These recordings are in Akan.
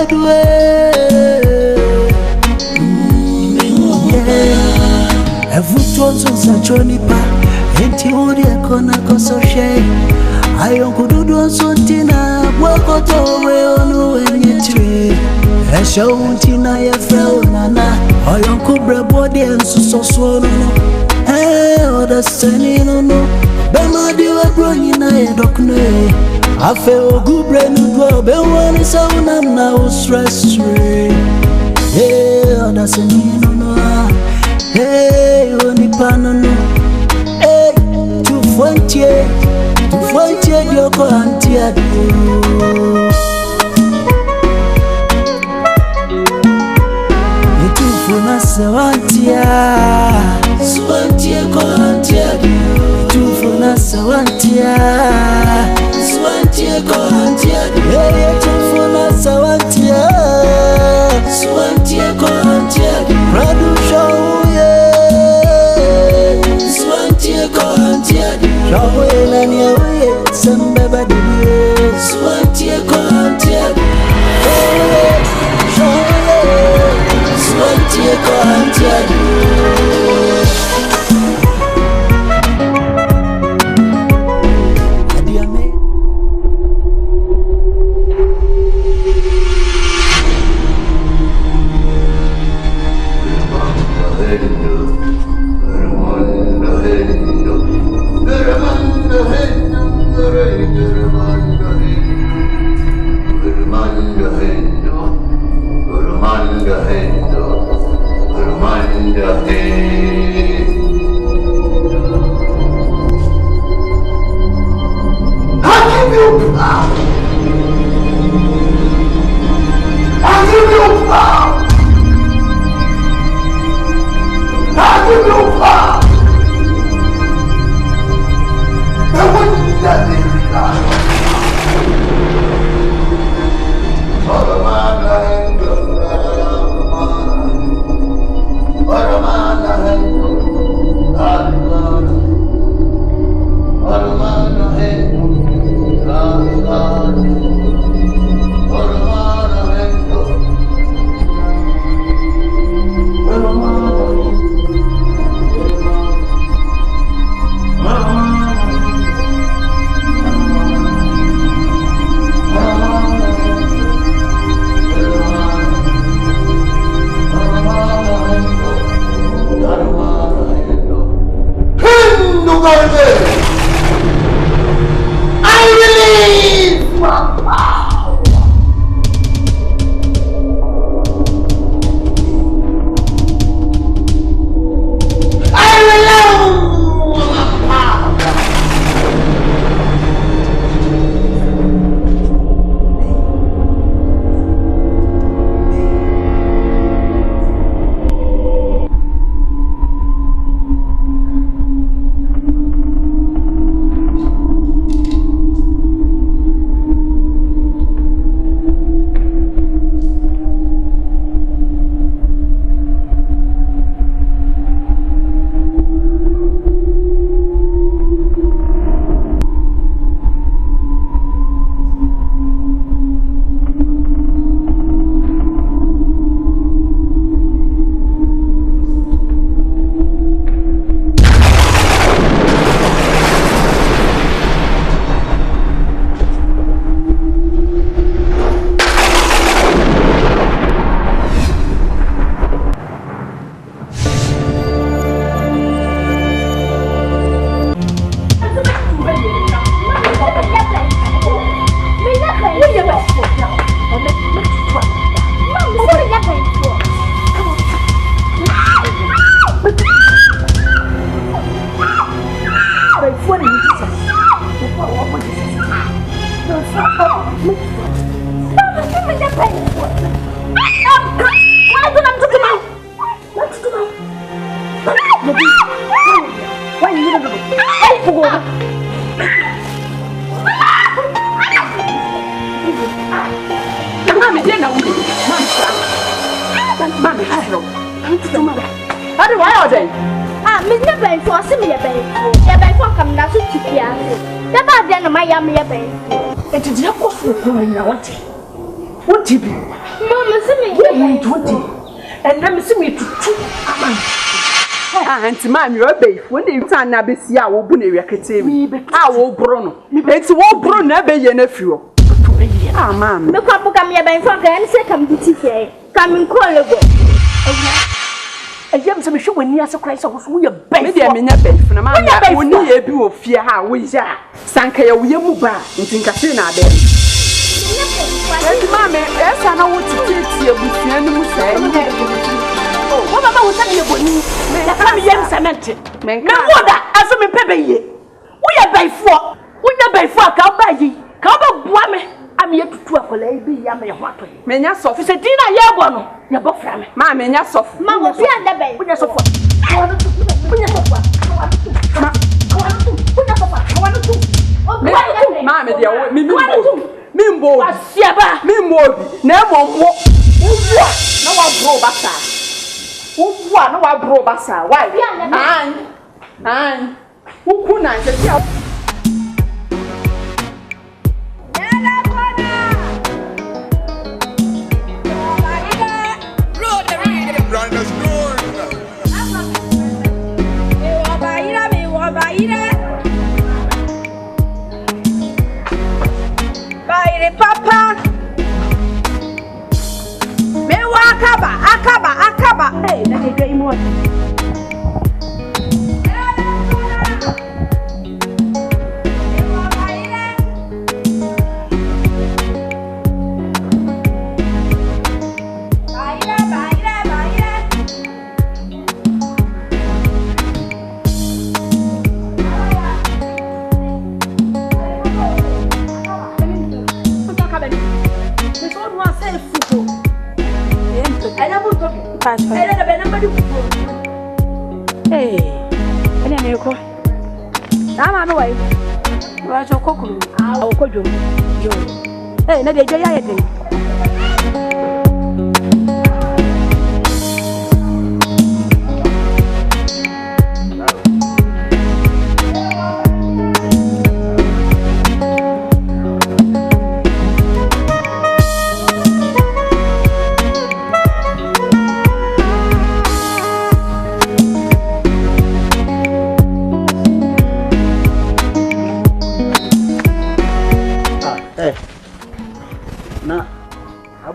bedwe Evutonzo za chonipa Enti uri ekona koso shei Ayon kududu sontina Wakoto we onu wenyetri Esha untina ye feo nana Ayon kubre body ensu soswono Hey, oda seni no Bema diwa broni na ye dokne Afe ogubre nudwa Bewani sa unamna ustress free Hey, oda seni no Hey, onipanono Hey, 228 Yoko antiado Itufuna Soantie Soantie ko antiado Itufuna Soantie Soantie ko antiado Hey, itufuna Soantie Soantie ko antiado Radu show Shawwe na niyawe sembeba diye Soantie ko antiado Soantie ko antiado Adiame What Mama, see me. And let me see me to Auntie, ma'am, you're a babe. When you turn a bit, I will be a recruit. I will Bruno. It's what Bruno never a nephew. Ah, ma'am. Look up, come here by Frank and say, come to tea. Come and call a I am some show when you surprise of who your baby. I mean, a babe from a man. I will need a view of fear how we are. Sanka, we are moving and think I see now. Mamma, yes, I know what to teach you with the animals. Oh, what about what I hear? Come here, cement. Men, what as a pebble ye. We are by 4. We are by 4. Come by ye. Come up, woman. I'm here to talk for lady. I'm a what? Menya soft. It's a dinner. Yabono. Your book from me. Mamma, menya soft. Mamma, see the bay. Put your sofa. I want to put your sofa. Mamma, dear, Mimbo, Siaba, Mimbo, never walk. No one bro bassa. Who no one bro bassa? Why? Nine. Who couldn't I say? Papa, me wa akaba. Hey, let me get more. Hey, and then you go. I'm away. What's your cocoa? I'll call you. Hey, now they are.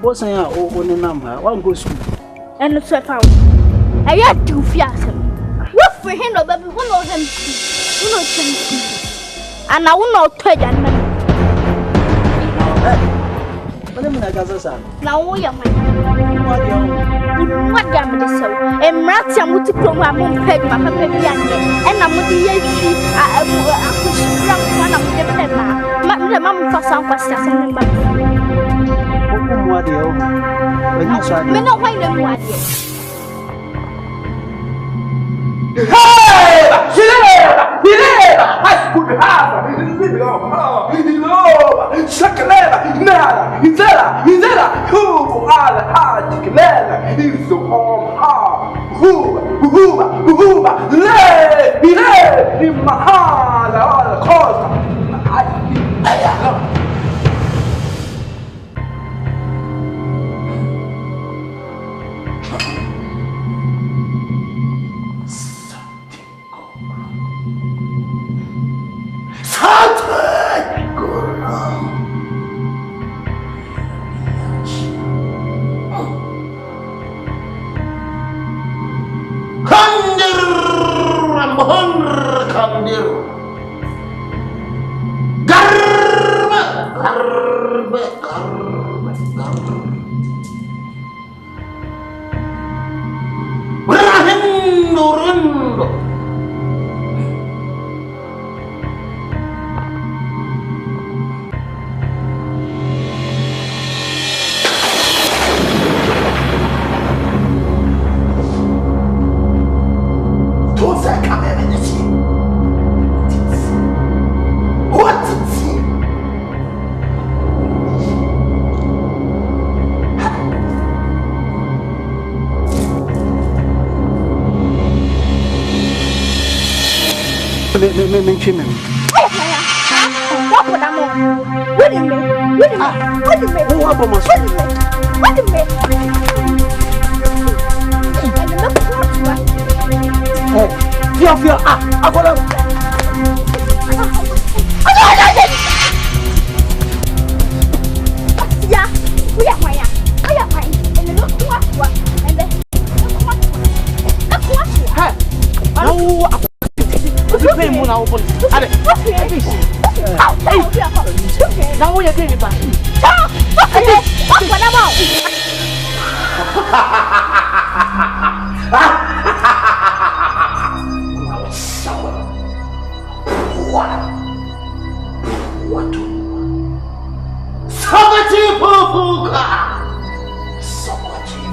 What's your own number? One goes and the sweat out. I had 2 fiascos. What for him, baby? Who knows him? Who knows him? And I will not tell you. Now, we are my what damn is so. And rats are multiple. I won't peg my baby and I'm with the age. I push one of the pepper. My mum for some questions. What do you mean? No, why don't you? What Fio, agora. Ya, we are my. And the look what and then Hey, no, you pay more now. Now we are getting back. What? Soantie pupuka. Soantie.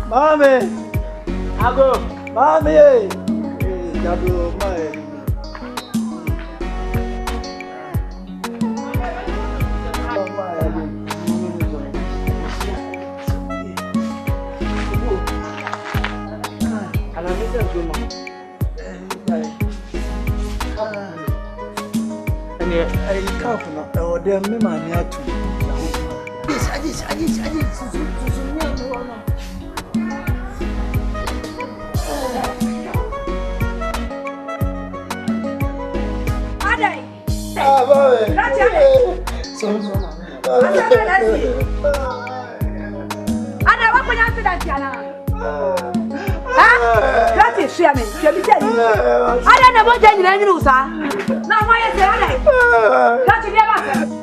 Mami, Ago, Mami, Jado, my. I can't know them, Mammy, I too.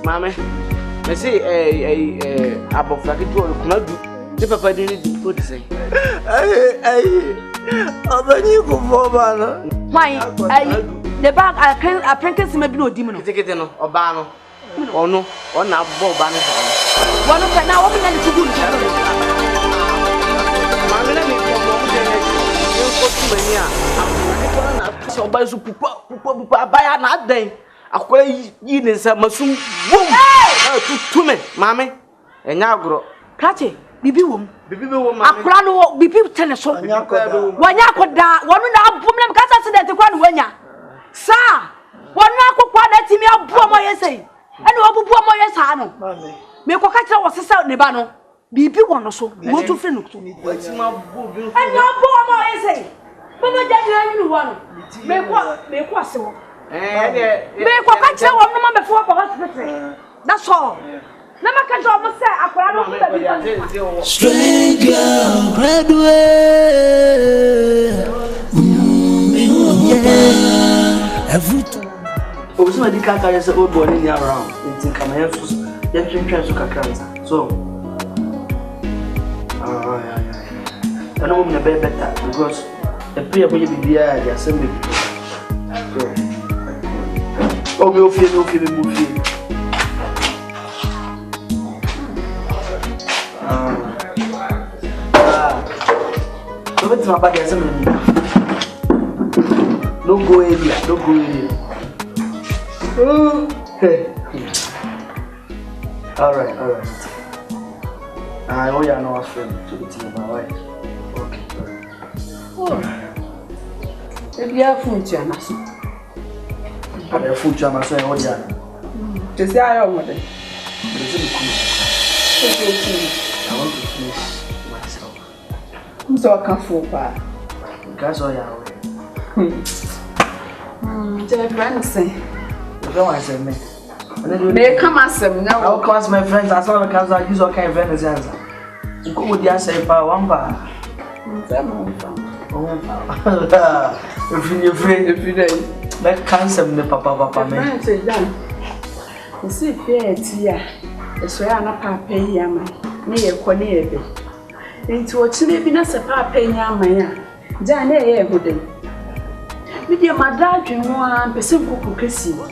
Mammy, I say a abofraki to the papa didn't put to say. Why, the bag apprentice may be no demon, take it or bano, or no, or now, Bob Banner. One of them now open and to do. So by so buy another day. I quite eating some mushroom. To me, mammy, and now grow. Catchy, Bibi womb. I crano be people tennis. When you could die, one woman can't accident to one when ya. Sir, one now could that to me a poor my say. And what poor my son. Make a catcher was a sound Nebano. Bibi one or so. Go to Finuk. And now poor my say. Mama, that you one. Make what so. Make what catcher one woman before the hospital. That's all. Never can almost say, I Stranger, graduate. Everything. Oh, so I did can't carry a old boy in around. It's in Cameroon. You're trying to cancer. So, I know I'm a bit better because the prayer will be there. The assembly. Oh, we'll feel. What's my bag? Don't go area. Hey. All right. I know you're not a friend to the team, my wife. Okay. Oh. If you have food, you're not. I have food, you're not saying what you are. Just say I am with it. I want to finish myself. So I can't fall back. That's all you're Tell friends say. You don't want to say me. They come as them now. I'll call my friends. I saw the cars. I use all kind of friends. You go with the answer for one bar. If you're afraid, if you don't, let cancel me, Papa. Man, say done. You see, fair tea. It's where I'm not paying Yama. Near Cornea. Into what you live in a separate paying Yama. Jane, good. With your mother, you want person who could kiss you.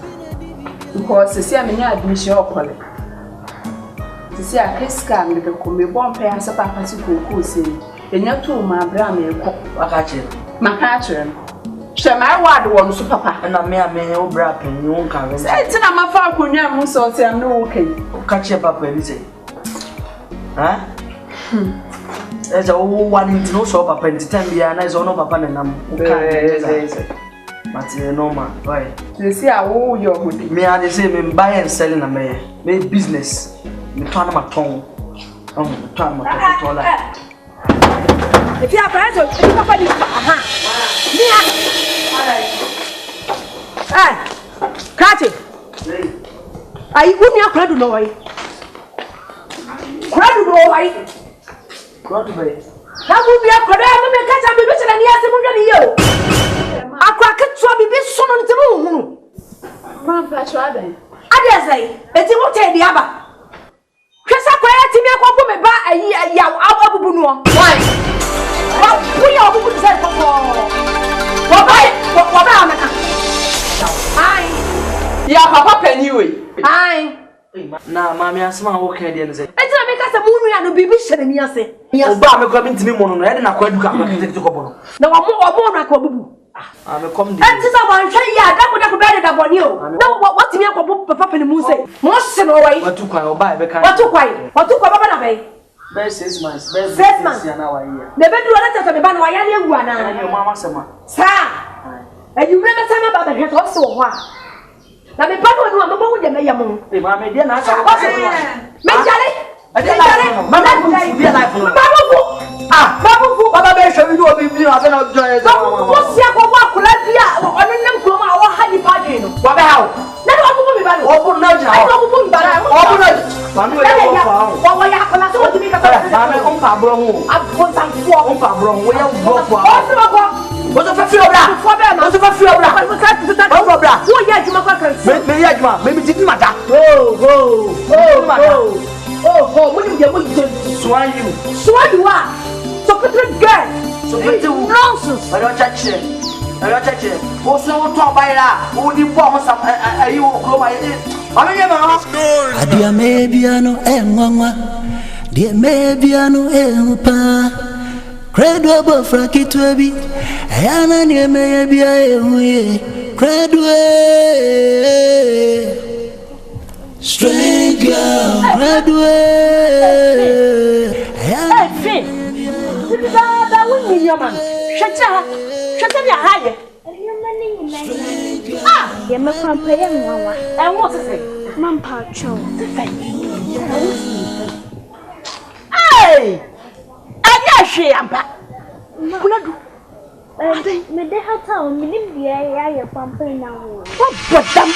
because see I mean admission okole. See a keska me be ko me bon pe asa papa si ko say. Enya to ma bra me ko Akache. maka chere. She my word won so papa. Na me o bra pen you kan. Say tina ma fa akonwa mu so say am no okay. Akache papa ni say. Ha? Eza o wani ntino so papa ntita bia na eza no papa nenam. But normal, why? You see a wo your hoodie. Me I say me buy and sell na me business. Me turn my tongue. Turn my tongue to If you are friends, if you are friends, Hey, catch it. I wouldn't have crowd no way. Crowd no way. Crowd way. That would be a crowd. I'm going to catch up with you and yes, I'm going to you. I crack it to be so on the moon. Grandpa, try them. I dare say, it's a motel the other. Chris, I cried to me, I come back a year. Why? We are going to say, yeah, Papa Penny. Aye. Na mama asema wo kan dia ne say. Enti na make us munu ya no bibi hyere mi ase. O ba me ko bi ntimi mono no, e de na kwa duka kwa kete ko bono. Na wo mo na kwa bubu. Ah me kom di. Enti sa wan hwe ya da ko be da boni o. Na what mi akwa Papa Penny mu say. Mo se no wai. Watu kwa o ba e be kan. Watu kwa baba na be. Be 6 months. Be 6 months ya na wa year. Na be du na tata be ba na wa ya ne ewu ana. Na mama sema. Sa. E you remember sama baba hwe to so ho a. Na me pa no no mama wo je me ya mo. E mama dia na sa. Me jale. Mama ku dia life no. Babu baba be show you obi bi na se na joy. Wo sia ko wa kula bia onu nem ko ma wo ha di pa dwe no. Wa be ha o. Na do abubu mi ba no. Obu na jina o. Abubu mi ba na. Obu na. Manu e ko fa o. Wa ya ko na so di mi ka fa. Mama o pa bro ho. Abu san fo. O pa bro ho. We ya bro fo. O si ba ko. O so fa fi obra. O so fa fi obra. O fa obra. Wo ya juma kwa kan. Me ya juma. Me bi titi mata. Oh, what do you get? Soantie. Soantie wa. So put girl. So put nonsense. I don't touch it. I don't touch it. O so o to ba ira. O di po mo sam ayi o kro ba yi. Ame ye ma. Adia mebiano engwangwa. Die mebiano empa. Credo bo frakitwebi. Ayana ni mebia ehuye. Credo Strange girl, graduate. Hey, Finn. That wouldn't be your man. Shut up your higher. you're my papa, Mama. And what's it? Mampa, Chow. Hey! I'm not sure I'm back. Me de hata o minim dia ya pampa na wo. What but them?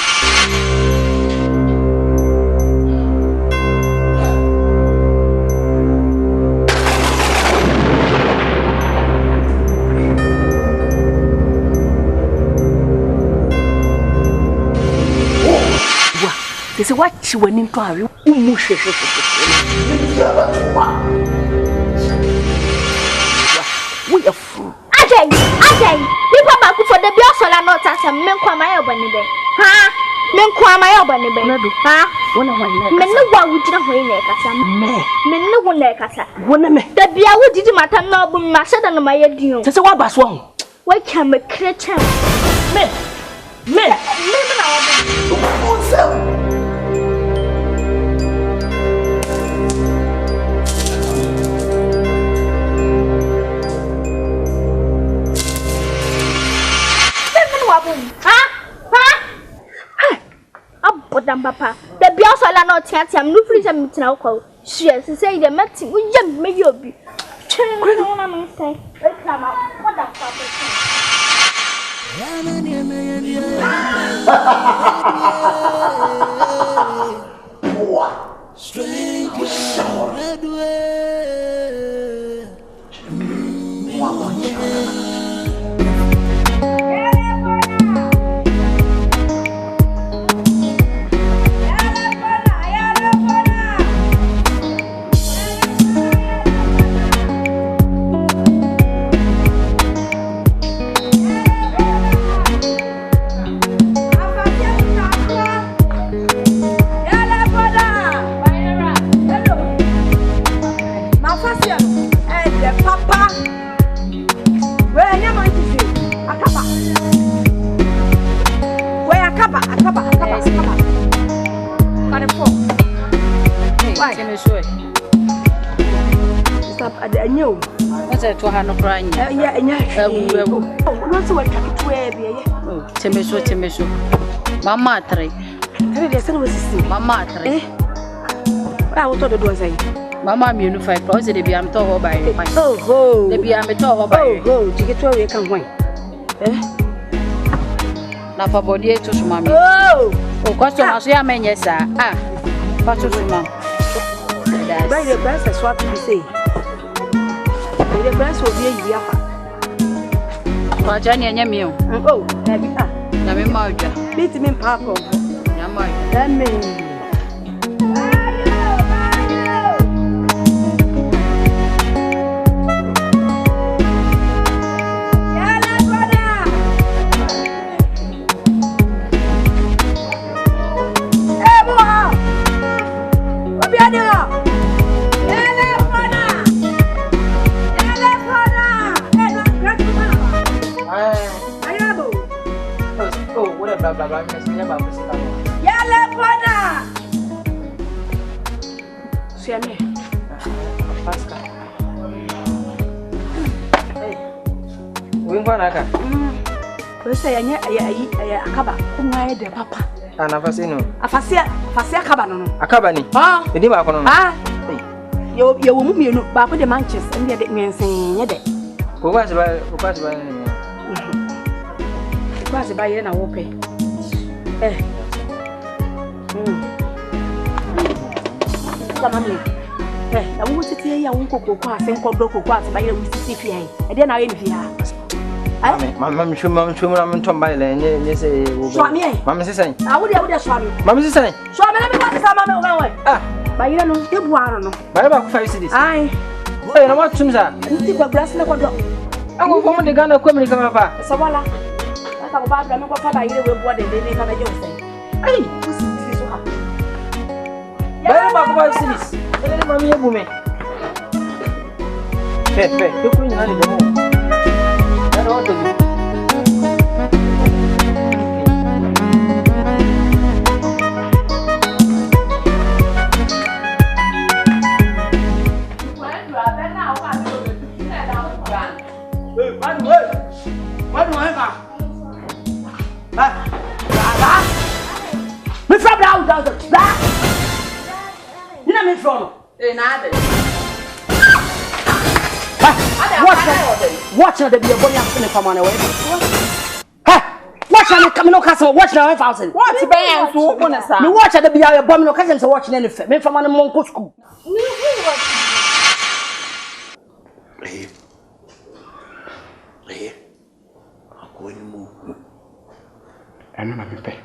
This is what you went into a room. We are fool. Ajay, ni papa ku for the bi osola not asem me kwa ma ya bani be. Ha? Me kwa ma ya bani be. Ha? Wona wana. Me ne wa wudina ho ina kasa. Me ne wo na kasa. Wona me. Da bia wudidi mata na obu ma sheda no ma ya dion. Sese wa baso ho. Wa ka me krecha. Me na wa be. Abodam papa the bia so la no tiatia no free say mitina ko sure say the mati wo yam me yobi chen no na me say e klama oda papa Temeso. Stop at the new. What's it to have no crying? Yeah, not so what to wear. Temeso. Mamma 3. Mamma 3. I will tell the door say. Mamma, I'm unified. Because they be I'm told by you. Oh, they be I'm told by you. Oh, to get where you can wait. Now for body to Mammy. Oh, customer, so I mean, yes, sir. Ah, what to Mamma? By the breast, that's what we say. The breast will be a year. For Johnny and you. Oh, heavy. Let me margin. Meet him in park. That means. Papa. And Afasino. Afasia Cabano. Akabani. Ah, the Dimacono. Ah, you will move me back with the manches and the men saying, Yet. Who was by Quasi by an open. I want to see a young cocoa class and called Broco class by your Mississippi. And then I envy her. Mamma, I'm Tom Byland. Yes, Mamma saying, I would have swam. Mamma saying, Swam, let me watch some away. Ah, by you know, the one. What about 5 cities? I know what to say. Think of grass never go. I will form the gun of Quemini come up. Sawala. I come back, I'm not by you with what they didn't have a joke. Hey, who's so happy? Yeah, about 5 cities. Mammy, woman. Pepe, you couldn't have the moon. I don't want to do. Me from down. You know me from? Watch now, they be a bunny up in the common away. Watch now, come no castle, watch now, 5,000. What's the band? Me watch at the be a bomb, no cousins are watching anything. Me from an monk school. I'm going to move. And I'm a pay.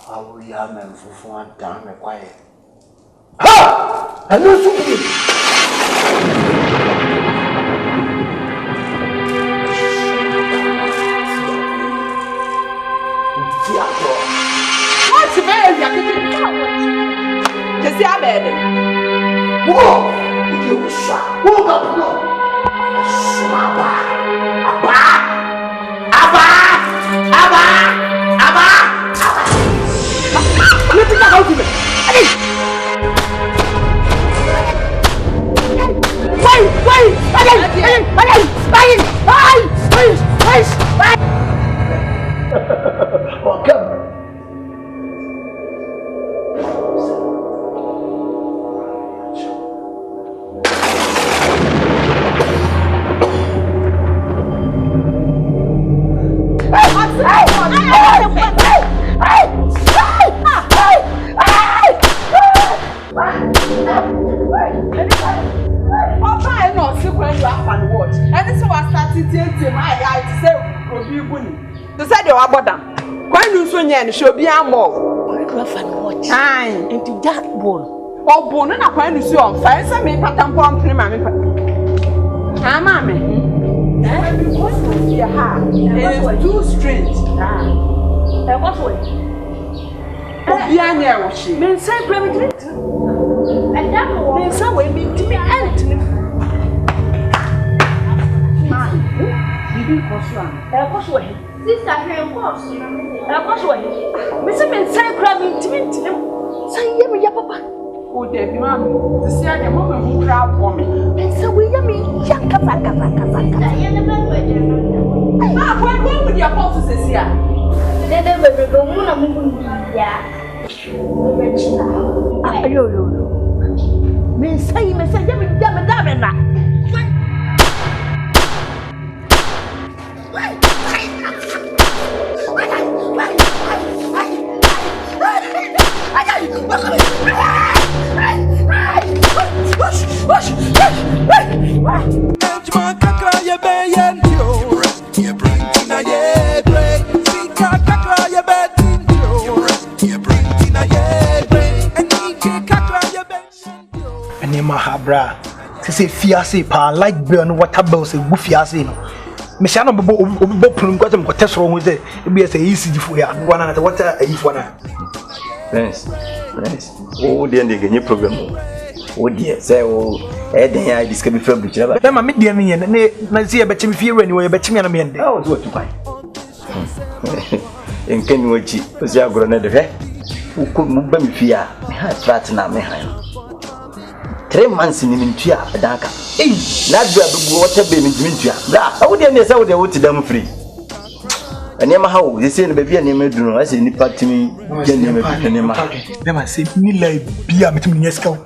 How will you have men for one down and quiet? Ha! I know something. What's the bad? You see, I bet it. Whoa! You shot. Whoa, no. Abba. Let me out of it. And she'll be a more. Watch. Aye, And to that ball. Oh, born and a point is on fire. Some make a tampon to mammy. Ah, mammy. It's too strange. And what way? Bianya was she. Men say, Gravity. And that will some way be to me and to me. You do cost one. Sister, of course. Of course, Mr. Men say, Gravity to me. Say me ya papa. Oh, Debbie, mammy, to see a woman who crowd for me. And so we yummy, yanka. When would your post is here? They never go on a moon. Yeah. Ayo. Me say yummy, damn. Mahabra, to say fiancé, pa like burn water bells, a fiancé. Miss Anna Bob, got him got test wrong with it. It be as easy for you. One at the water, if one. Friends. Oh, dear, they get your program. Oh, dear, say, oh, I discovered from which other. Then I meet the enemy and I see a betting fear when you were betting me on a man. Oh, what to buy. And can you watch it? Was your granddad? Who could move them fear? I had flattened out my hand. 3 months in Mintia, Daka. Eh, not water baby Mintia. I would never say they would to them free. And never how they say the baby and you do, I say, nip to me, then I say, me like beer between your skull.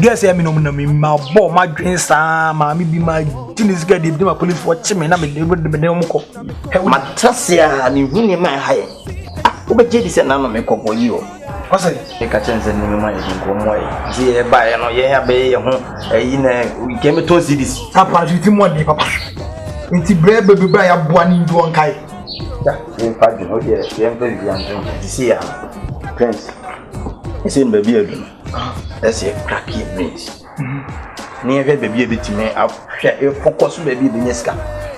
Guess I mean, my boy, my grandson, mammy be my tennis guy, they do my police watching, and I'm able to be no more. Matasia, and you win my high. Over Jady said, none of me call for you. What's it? Take a chance and you might go away. See, by an oya bay, we came to see this. Papa, you think one day, Papa. It's a bread, baby, buy a one into one kite. In fact, you know, yes, you have very young to see her. Friends, it's in baby. That's a cracky brains. Near baby, bit me up, focus baby, the Nesca.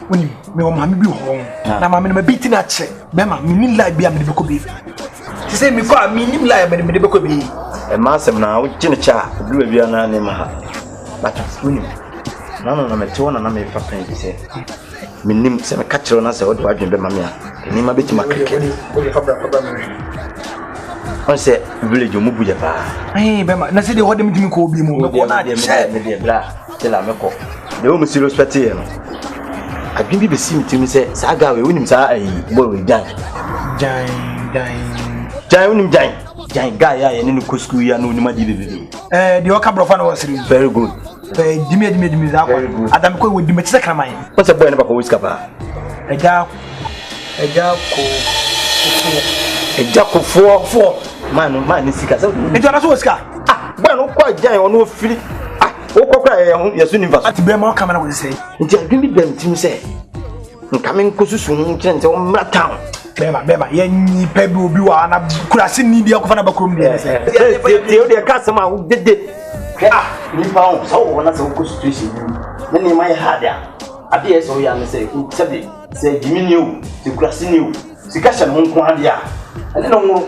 When you may be home, now I'm beating at check. Mamma, me like be a medical beef. She said, me call me like a medical beef. A master now, Chinacha, blue Viana, name her. But winning. None of them at 2 and I'm a friend, he said. Minim se me catcher on us or do I be mamma? Ni ma bit my cricket. On say, village, you move with your bar. Hey, Bema, I said, what do you call me more? Till I'm a cock. The woman serious petty. I didn't be seen to me say, Saga, we win him, sir. I will die. Giant guy, and in the Cuscu, and no Nimadi. The Okabro was very good. Jimmy, very good. Adam Coy with the Mexican. What's a boy about Whiskapa? A jack of 4 man is sick as a Whisker. Well, quite giant or no free. Yes, universe. At Bema Camera will say, give me them to say. Coming Kusun, Chance on my town. Bema, Yenny Pebble, you are not crossing the Okanabakum. The customer who did it. You found so one as a good situation. Then you might have there. I dare so young say, say, Jimmy knew, the crossing you, discussion home quadia. I don't know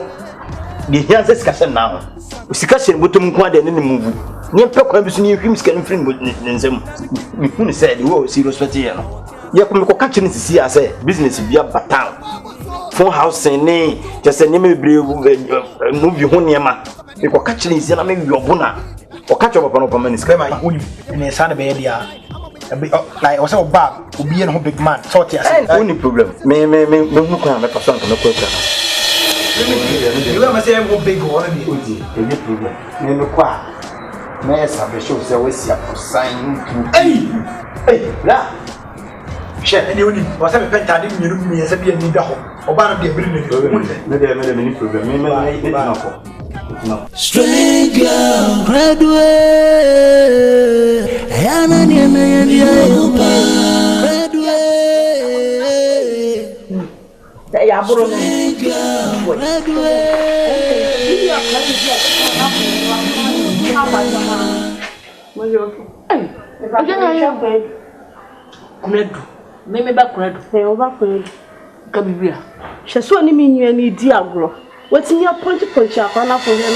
the answer discussion now. Discussion with him quad and any move. Near Pocus new him scaling friend with them. We said, oh, serious material. You come catching to see us, business be up but town. 4 house and nay, just a name move you home near ma. You go catching is an maybe your bona. Or catch up upon a man's grammar, and a son of idea. Like also Bob, who be a big man, sort of only problem. May no come a person to no question. You ever say I'm big or any problem? No qua. May I have a show so we see a sign to hey, blah. Share any was a pentad in your room as a be a nigger or one of the ability. Maybe problem. Straight girl, graduate. They are born. Meme ba kuredo. O ba kuredo. Ka bibia. Hwe so ni menyu ani di agro. Wetin ya punch akwana for him.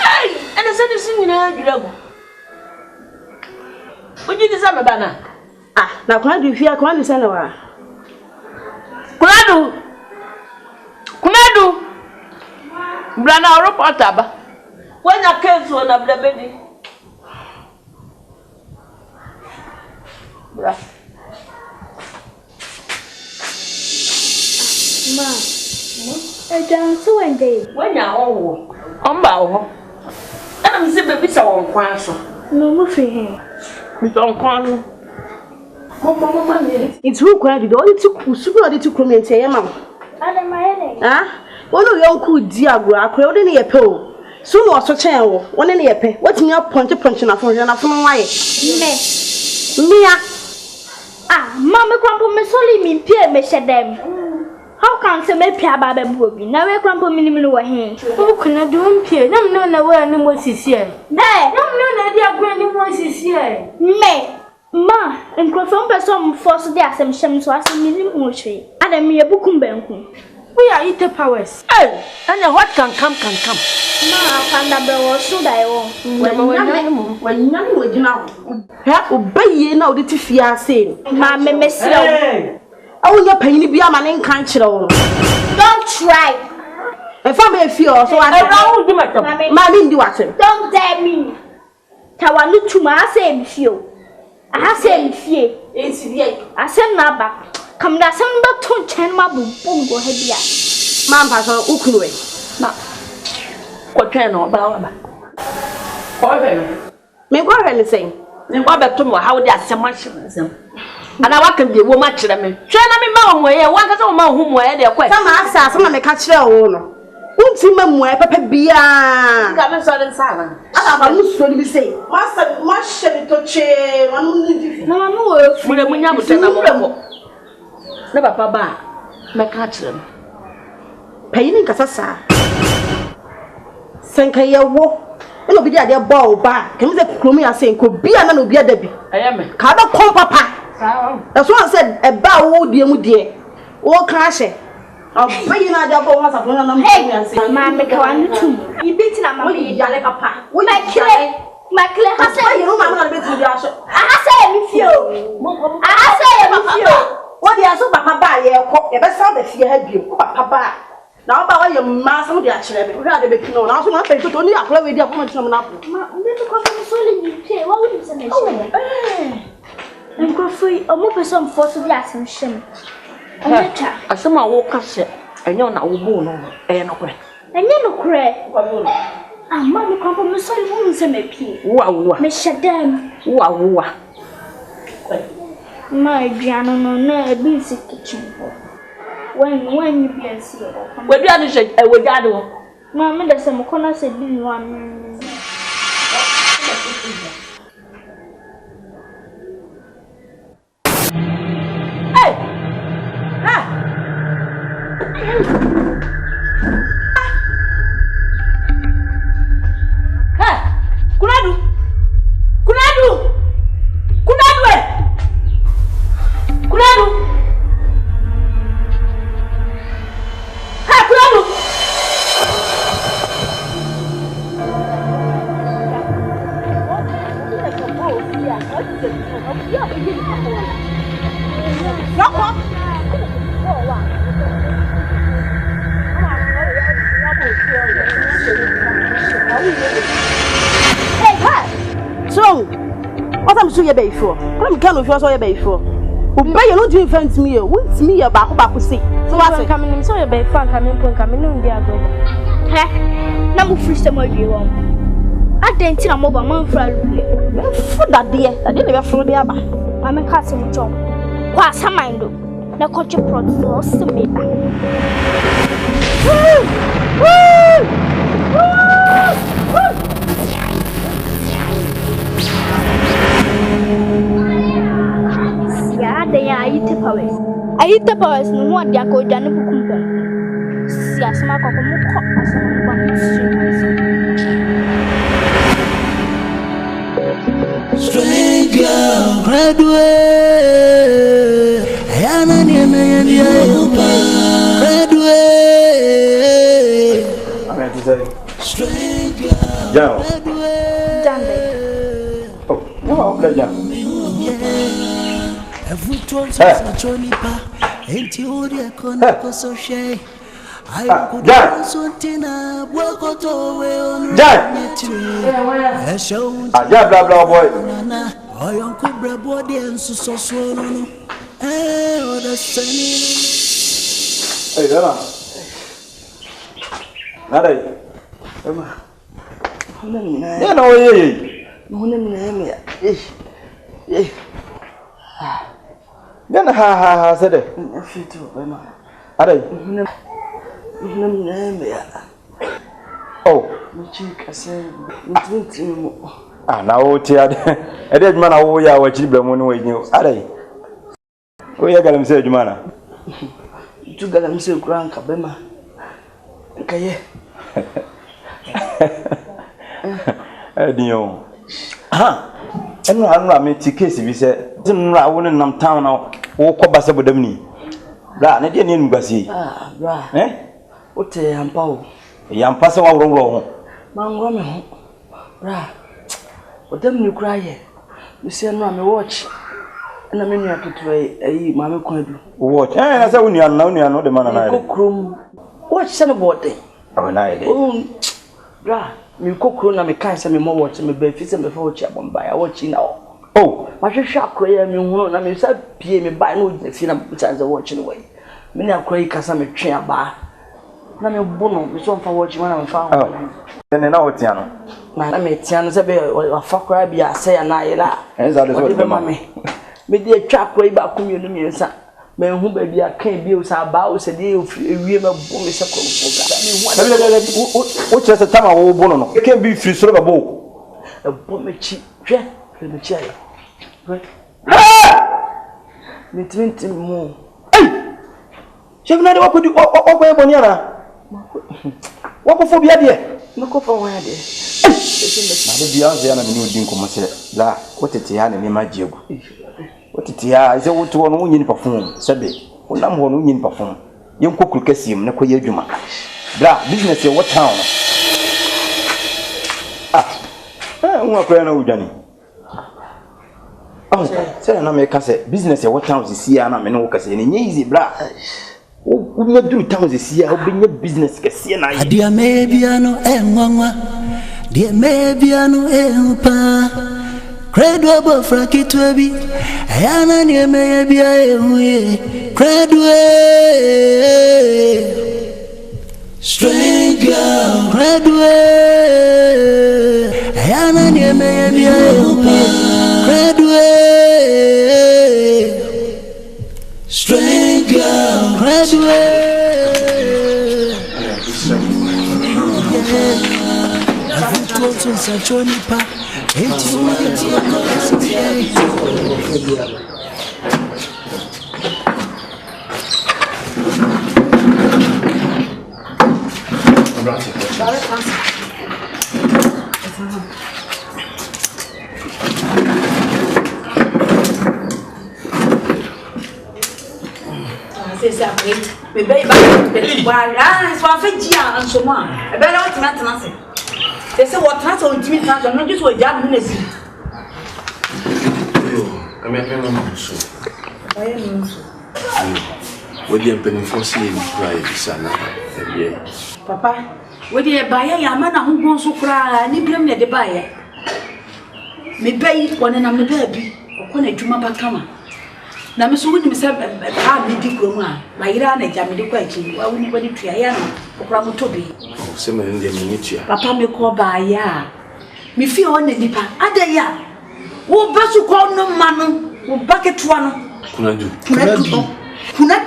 Hey, and say this nyina adwirago. Oji di sa me bana. Ah, na kuredo fi akwana di sa na wa. Kuredo. Brana report aba. When your case one of the baby. Bra. Ma. I dance one day. When you're all on I'm saying baby so on kwaso. No more for him. We don't kwaso. Mama, it's who cried the only two super to come and say, Mamma. Ah, one of your good diagram, crowding in a pill. Soon was a channel, one in a pay. What's me up point to punch and a phone and a phone away? Mia. Ah, Mamma crumple me solely mean Pierre, me said them. How can some make Pierre Babby Bobby? Now we crumple minimum over him. Who can I do him, Pierre? No, where any more is here. There, no, dear granny voice is here. Me. Ma, and confirm person force the assumption to ask me motion. And I mean a book banku. We are eating powers. Hey, and what can come. Ma, I found a bell or so I won't. When none would now obey now the Tifia saying, Mamma, Miss. I will not pay you be a man in country. Don't try. If I may feel so I don't do my do don't dare me. Tawanu to my same few. I say fear. It's yet. I said Naba. Come down some but to chain my boom go ahead. Mamma, Ukue. What can or Baba? May go ahead and say, Baba to how they are so much. And I can be woman to them. Try me, Mom, where one doesn't know whom where they're quite. Some ask someone to catch their own. Won't see Mamma Papa Bia. Come and silent. I was going to say, Master, much to chair. No, we never say never, Papa. My catch them. Paying Casasa. Sankaya walk. It'll be their ball back. Can the Crumia saying could be an Ubia Debbie? I am. Caba come, Papa. That's what I said about dear. Oh, crash it. I'll pay you now. Hey, Mamma, too. You beat Mamma, Papa. When I kill it, my clear has said, you know, Mamma, I say, what the answer, Papa, the best of the fear had you, Papa. Now, about your master of the actually, rather be known. I was not paid to only a play with your woman. What would you say? And go free or more person for the assumption. As someone walk us, and you're not born and no cray. Ah, Mamma, come from sorry wounds and make you. Wow, Miss Shadam. Wow. My piano, no, busy kitchen. When you be a seal. What do you say? I would do. Mamma, there's some corner said, one. Hey! Kunadu! So, what I'm sure you're before. I'm kind of sure you're before. Obey you not defend me. What's me about back see? So what's coming in? So you're by fun coming on the other. Heh, number free some of you. I didn't tell mobile man for that dear. I didn't ever throw the other. I'm a cousin John. What's her mind? No coach your product lost to me. I eat the powers no more. They are going to be see a smack of a Strange girl, graduate. Strange girl. Oh, no, no. Jai. Jai, blah blah boy. Hey, Dana. Nada. Emma. Yeah, no, yeah. Gana ha said it. Oh, now, Tia, a dead man, oh, yeah, what you been when you are. Oh, yeah, got him said, Jumana. You got him so grand, Kabema. Okay, Dio. And I made the case if you said, I wouldn't come town now, or Cobasa with them. Bra, I didn't see. Ah, bra, eh? What a young Paul. A young person all wrong. Mamma, bra, what them you cry? You see, I'm a watch. And I mean, you have to try a mamma could watch. And I said, when you are not the man and I cook room. Watch some about it. Oh, bra, you cook room and me can't send me more watch and me be before chap on by. I watch you now. Oh, my sharp cray, I mean, I mean, said, P. me by no the watching away. Many are cray because I'm a chair bar. None of Bono, which one for watching when I'm found. Then I know Tiano. My name is Tiana, or fuck crabby, I say, and I la. As I was mammy. Me dear chap way back community, sir. Men who baby I can't be with our bows a day of real boom is a what just a time I will bono. It can't be free sort of a bow. A bomb cheap, jet, in the chair. Me 20 more. She never what could you over Boniana? What for be idea? No go for one idea. Beyond the new Dinko must la, what it had in my jib. What it is a wood to an union perform, Sabe, when I'm one union perform. Young cook will see him, no quay juma. Blah, business in what town? Ah, I'm not going Johnny. Oh, say, I make us say business in what towns is here, and I'm an easy blah. Oh, we not do towns is here, I'll be your business. Dear Mabiano, dear Mabiano, pa. Credo Frankie Twabi, Anna near maybe Credo strange girl, Credo Anna near maybe Credo strange girl, Credo. Soantie. Me baby, why? Ah, it's one thing, and so on. I better not nothing. They say what trans on Jimmy trans, I'm not just what jam ministry. I'm a penny so. I am so. What the penny for seeing cry, Sana? Papa, what the buyer, Yamana who goes so cry, and you blame the buyer. Me pay one and I'm a baby, or when I do my bacama. Now, Miss Woodham said, I need to go on. My Irana, Jammy, question, why wouldn't anybody try or Bravo Toby? Oh, some in the miniature. Papa me call by ya. Me feel on the nipper. Ada ya. Wo basu call no manu, wo bucket one. Kuna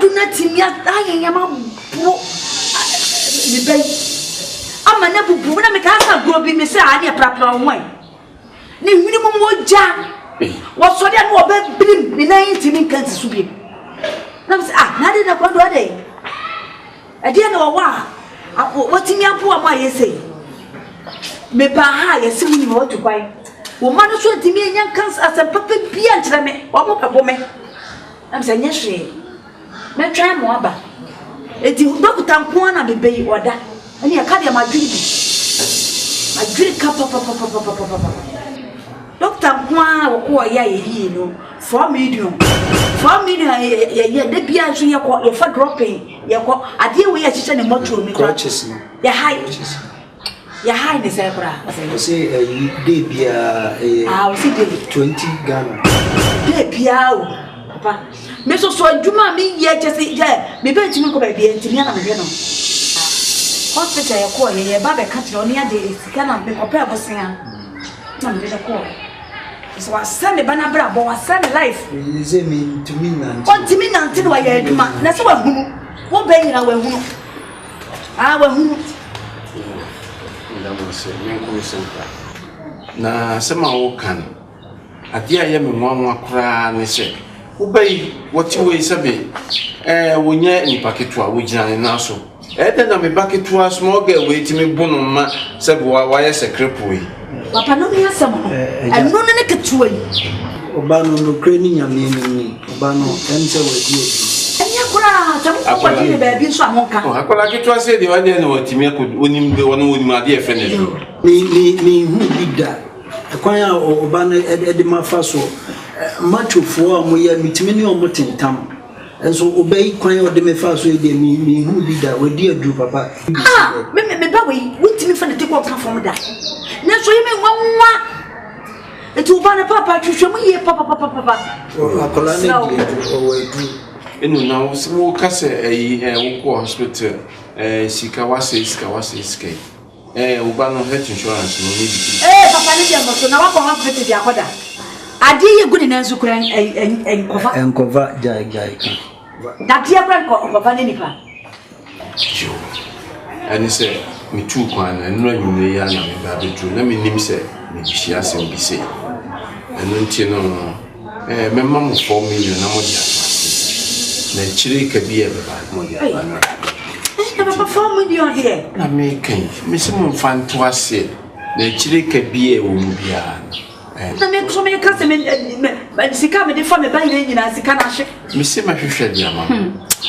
do nothing yet. I am a poor. Me bay. I'm a never when I make us go be Miss Adia proper way. Ni minimum wo jam. What so that more blim the 19 can't be. Ah, not in a quadra day. I didn't know why. What in your poor my say? Me baha, you see me to buy. Woman, so to me, young comes as a puppet pian to me, or more woman. I'm saying, yes, she may try more. It is Dr. Tampuana be bay or that, and you can't my drink. My drink cup of Dr. Juan or ya, you know, 4 million yeah de bia so ye for dropping ye ko ade we ye chiche ne motor mi crutches ya high ne say bra say de bia we see de 20 Ghana de bia o papa me so adwuma mi ye chese je me be ntimi ko ba bia ntimi na me no hospital ye ko ye ba be ka kire oni ade sika na me ko pa bosia na me de ko so I send the banner bra but I send life say me to me nan on timi nan tin wa ye adwuma na se wa hunu wo be nyina wa hunu wa hunu na sema wo kan ade aye me nwanwa kra ne se wo bai woti we sebe wonya nipa ketua wo gina na so ede na me baketua small girl we ti me bunu ma sebe wa ye sekrepo we papa no me asem no eno ne ketua yi oba no kre ni nyame ni oba no ense wadi enya kura ta ko di be bi so amonka akola ketua se de wade na watimi onim be wono onim ade e fe ne ni hu bida kwan ya oba no ede mafa so machofo a mo ya mitimi ne o motentam enso obey kwan ya ode mefa so ede mi hu bida wadi adu papa me ba we wutimi fa ne take up from da na so yeme nwanwa etu ba ne papa twhwɛ mu ye papa akola ne o wadu enu na wo kase wo ko hospital sika wase uba no health insurance no need papa ne dia mo na wa ko hospital dia koda ade ye gudi na nso kura enkova jai ka dati ya kura enkova ne nipa jo ani se mi tu kwan na nura nyune ya na me ba betu na me nim se me hia se bi se enu nti no memma mo 4 million na mo dia na chire ka bi e ba mo dia na papa 4 million there na me kan me se mo fanto ase na chire ka bi e wo mu bia na me so me ka se me sika me de fa me ba nyina sika na hye me se ma hwehwe dia ma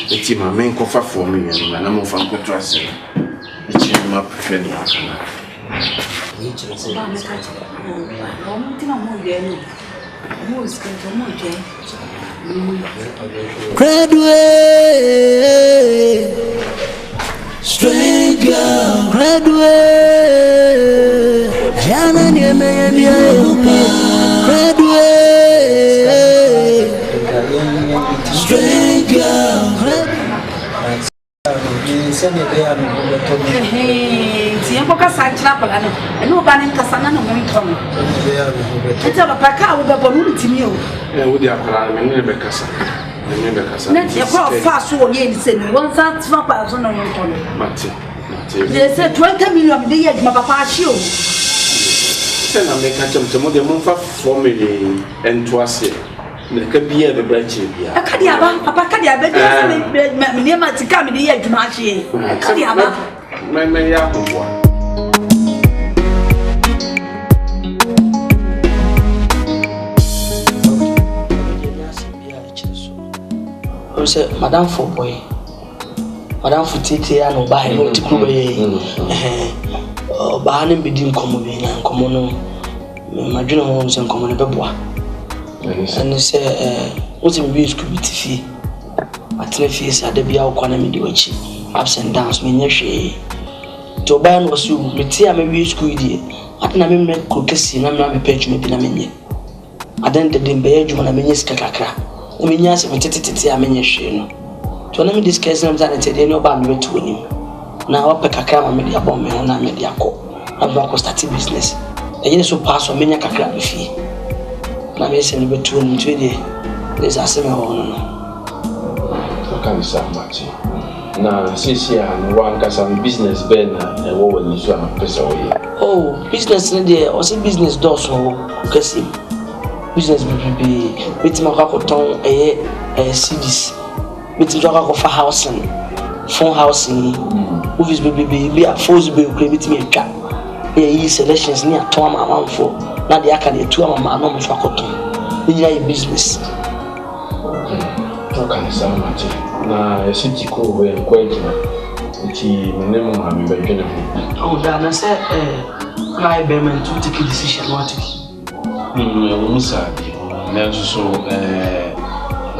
eti ma me nko fa 4 million na mo fa nko to ase eti ma hwehwe dia kana ni chire se ba me ka chire o mo ti na mo ye no mo sika to mo je Cradway, straight girl, Cradway, Yana Yeme, Cradway, straight girl, tiempo kasachira pala no eno ba ne kasana no mo ntono eta ba paka wo be bonu ntimi o wo dia akara me ne be kasa na ye ko fa so wo ye ni se ni won sa tfa pa so no ntono mate ye se 20 million de ye ma papa ashi o se na me ka chamtemo de mo fa 4 million ento ase na ka biya be branch biya akadi aba papa kadi aba de me ne ma tika me de ye adwuma ashi akadi aba me ya ko say madam for boy madam for tete ya no ba no tikuru ba ne bedi nkomo bi na nkomo no madwene ho nse nkomo ne beboa and say what me be school bitifi atene fees adabia ukwana me di wachi ups and downs me nyehwe to ba no so meti a me be school di atena me me kokesi na me page me bi na menye adan de dembe adwuma na menye sika kakra me nya se metete a menye hwe no to na me discuss na mzana tede no ba me betu onim na wa pe kakra ma me dia bom me ho na me dia ko aba ko start business enye so pass o menya kakra be fi na me se me betu onim to de les aseme ho no to kan sa machi na sisi a no wan kasa business be na e wo wani so a pesa wo ye business ne de o se business do so kasi business be with my cotton CDs with your for housing phone housing office be a force be with me selections near Tom amount for now the academy 2 amount no for cotton in business to kan sa machi na city ko we kwaji ti menemo ha me be ho da na say my payment to take decision what Musa nanso so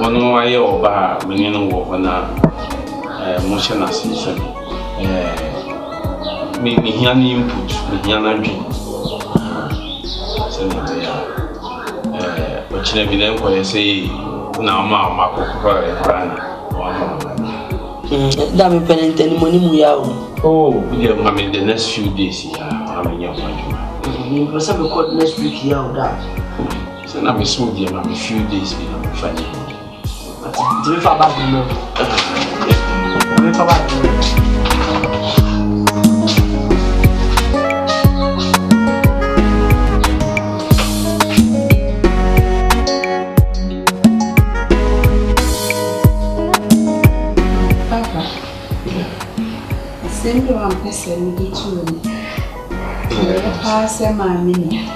wono aye oba menino wo hona mo hye na se me hia ni input me hia na dwi se na ya o chine bi na ko say na ma ko da me penente ni money mu ya o we dey mama the next few days ya am nya kwaju ni person be call next week ya o da so na me so dey na me few days be na fani tu fa ba no tu fa ba Sendo am pese ni gitu ni. Pase mamini.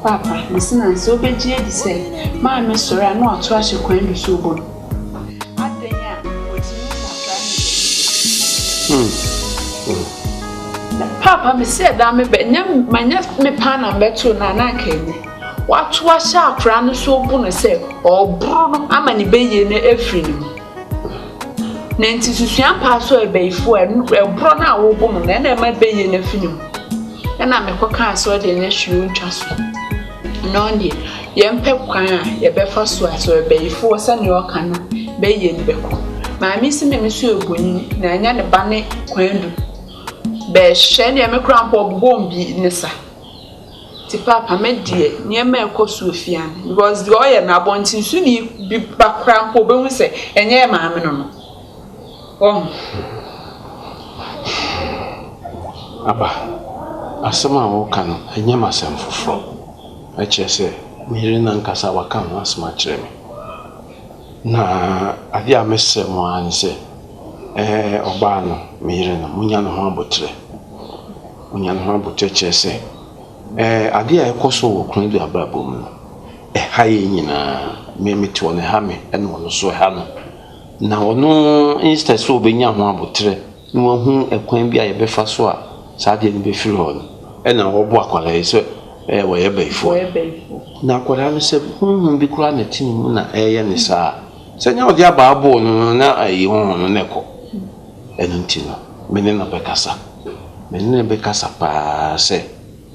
Papa, misina so beje di say, ma me sori na oto ahye kwandu so bo. Adenya, otimi na Papa, me say da me be nyam manya me pa na beto na na kenye. Watu ahye akra no so bo no say, obro no amani beye na efri ni. Nanti susuan paso ebeifo ebro na wo bom na na ma beye na finu na me koka so de na hwiu ntwa so no ndi ye mpe kwan a ye befa so aso ebeifo sa ne oka no beye ni beko ma mi si me so eboni na anya ne ba ne kwandu be hye ne me krampo bombi ne sa ti papa me die ne ma ekoso ofian because the oil na bontin su ni bi ba krampo be hu se enye ma me no Aba, asama wo kan enye masem foforo. A chese, mire na nkasa waka ho asama kire me. Na ade a mese mo an se oba no mire na munya no ho abotre. Munya no ho abotre chese. Ade a ekoso wo kun du abrabom no. Ha ye nyina me meti ne ha me ene wono so ha no. Na ono instead so benya ho abotre ni wahu ekwan bi a ye befa so a saade ni be firi ho no e na wo bo akwala ye so wo ye baifo na akwala no se bi kura na tini mu na ye ne sa se nya odi aba abo no na ayi ho no ne ko eno ntino mene na bekasa pa se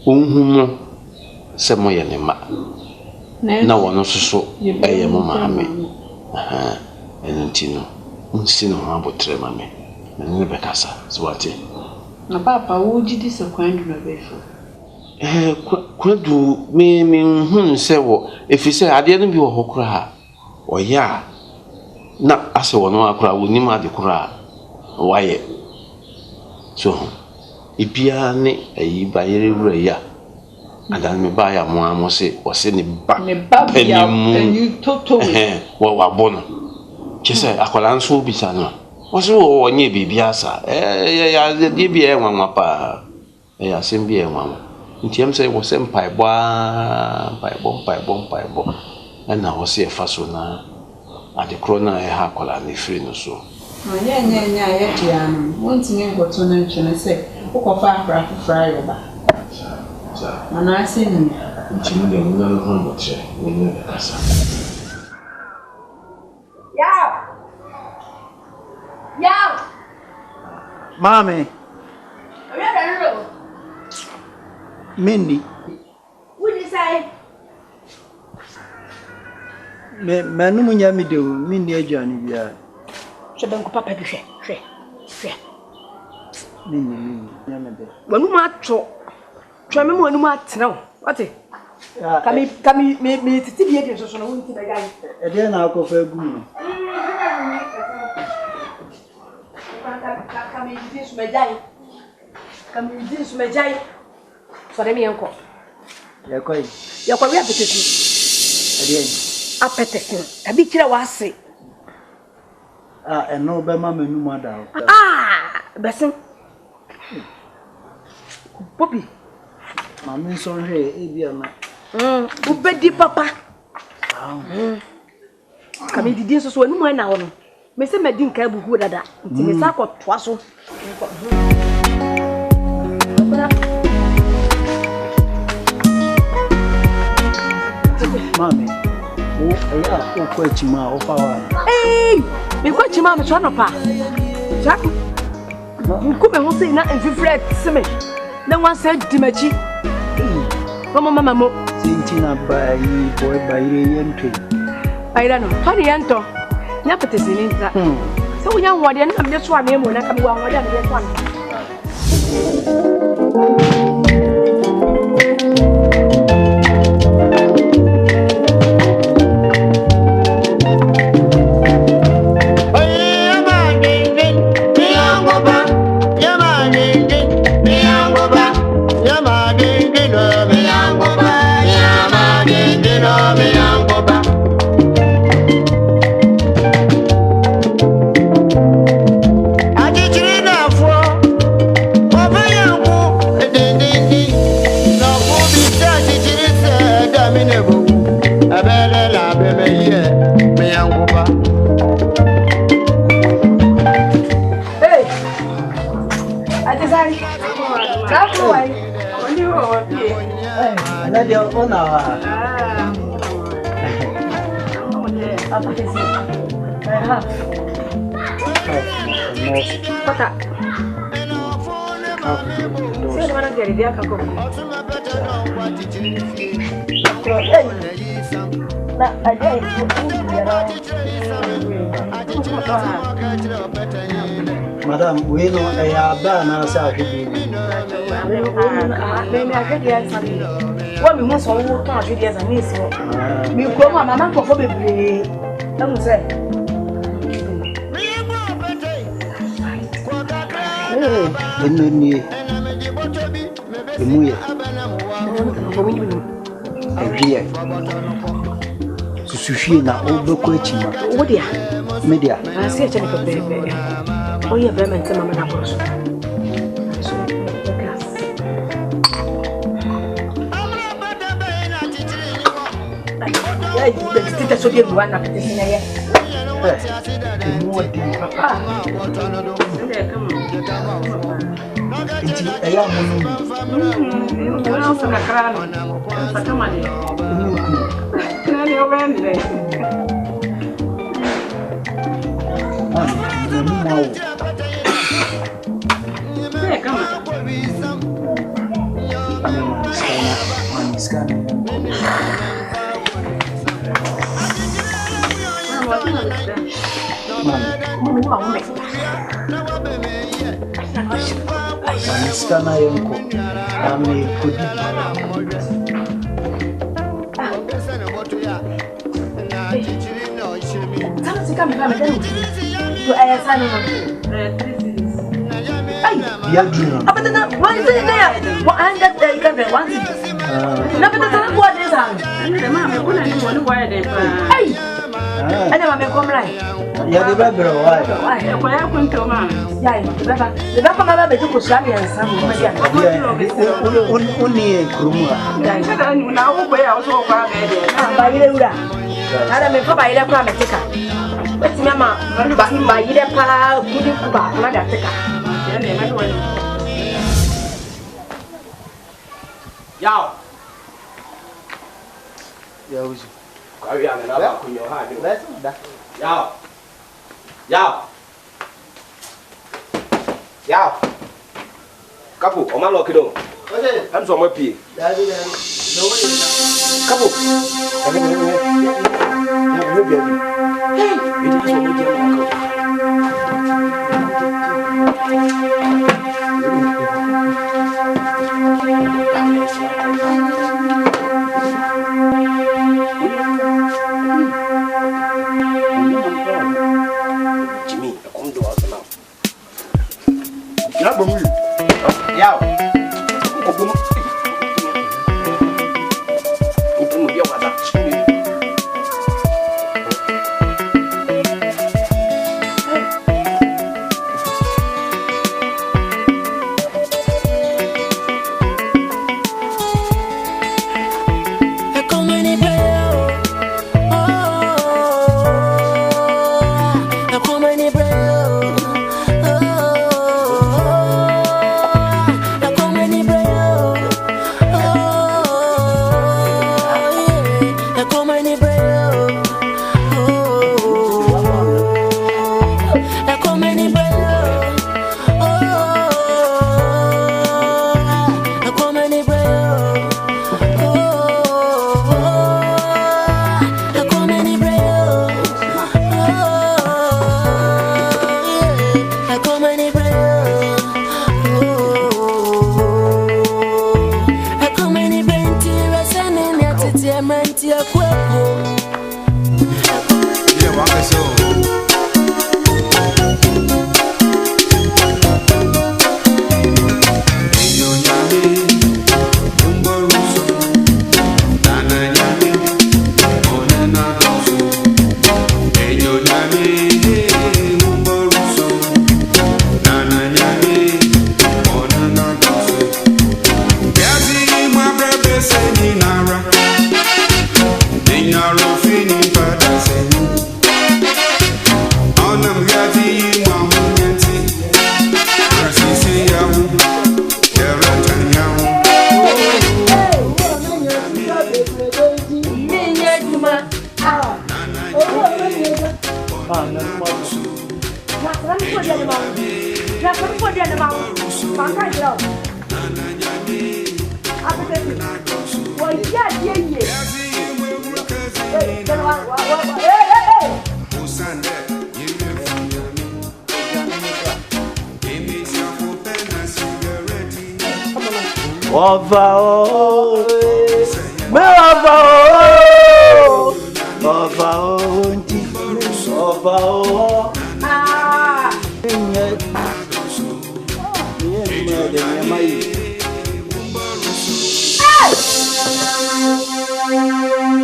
unhu mo se mo ye ne ma na wono soso ye mo maame Enantino, unsino abotre mame. Na bekasa, Soantie. Na papa woji di se kwandu na befo. Kwandu me hun se wo efise ade no bi wo hokura ha. Oya na ase wo no akura wo nim ade kura waye. So ibia ne ayi bayere wura ya. Adan me ba ya mo amose wo se ne ba. Ne ba ya penyu toto. Wo wa bono. Chese akola nso bisa no wo onye bibia sa ya de bia enwa pa ya sembi enwa ntiem se wo se mpaebo na wo se faso na ade krona ha akola ne free no so nya ya dia no wontini ngoto na ntwene se ukofa afra fry ba ana ase ni ntimi de nuna no ho botre ni kasa Yeah. Mommy. Are you ready? Mindy. What did you say? Manu munya mi do Mindy ajani bia. Je ben ko papa bi hwe. Mindy nyame de. Wanu ma to. Twa me wanu ma tena wo. Wate? Kami me titi bi e so no wonti be gai. E de na akofa gu no. Kami di su mejai. Sore mi enko. Ya kwa wi apetesi. Ade apetesi. Abi kira wase. Eno be ma menu ma da. Besin. Popi. Mami so hwe e bia na. Ubedi papa. Kami di so anu mo na wo no. Me se medin ka bugu dada. Nti me sa ko toa so. Yeah, Chima, or power. Hey, me kwa chima me twa pa. Jack. Nkume ho sei na enfifre tseme. Na wan say dimachi. Mama mo. Sintina by boy by yentwe. Ayira no. Fa ne yento. Nya petesi ni ntra. So wonya nwode na me so ame mo na ka me wa nwode na me so ame. Madam, we know a banana side. What we must all work on videos and miss you. We come, Mamma, for baby. Don't say. Sushi na obeko chima. What dia? Media. I see a check of baby. Oh, yeah, Berman, Mamma. Tita so dia buat nak petition ya. Semua di papa. Itu ayam mulu. Orang suka keran. Suka mana? Keran yang bende. Mau. Saya kama. Manis kan. Maniskana yonko ame kodi dia dulu apa tu nak buat itu ni ya buat anda dari kan buat itu nak betul tak buat ni sang Anda mama pun ada mau buat deh pak. Ada mama komrai. Ya dia berbeza. Apa ya pun tu mama. Ya, berapa mama betul kusami yang sama macam. Uni kuruma. Ya, kita ni nak apa ya usah apa beda. Bayar udah. Ada mereka bayar apa mereka. Betul mama, bayar apa kudi kubah mana mereka. Ya, ni mana tuan. Yao. Ya uji. Kau yang nak aku nyoha ni. Dah. Yao. Yao. Yao. Kapu, oma lo kido. Okey. Kan semua pi. Dah. Kapu. Hey, ini semua dia nak. Yao. Itu dia kata.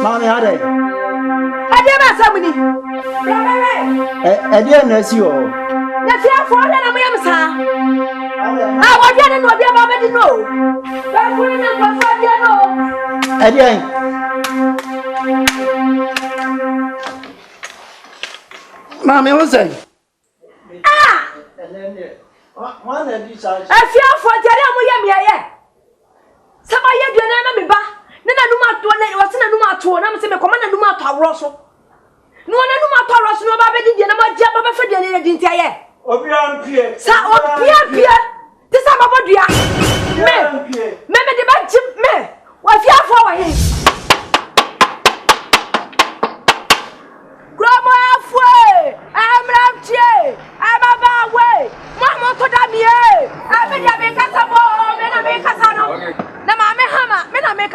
Mommy, how are you? I never saw me. I didn't see you. That's your fault, and I'm a sir. I want you to know the Baba to know. That's what you know. I didn't. Mommy, what's that? One of these are. I feel for Jeremy. Somebody do not be back. Nena numa to na wase na numa to na me se me koma na numa to awro so no na numa to awro so no ba be di na ma je ba be fe di na di ntia ye obi ampie sa obi ampie ti sa babo dua me di ba jim me wa fi afọ wa he gramo afọ amramtie amaba we mo to da mi e abi dia be kasa bo me na me kasa no na mame hama me na me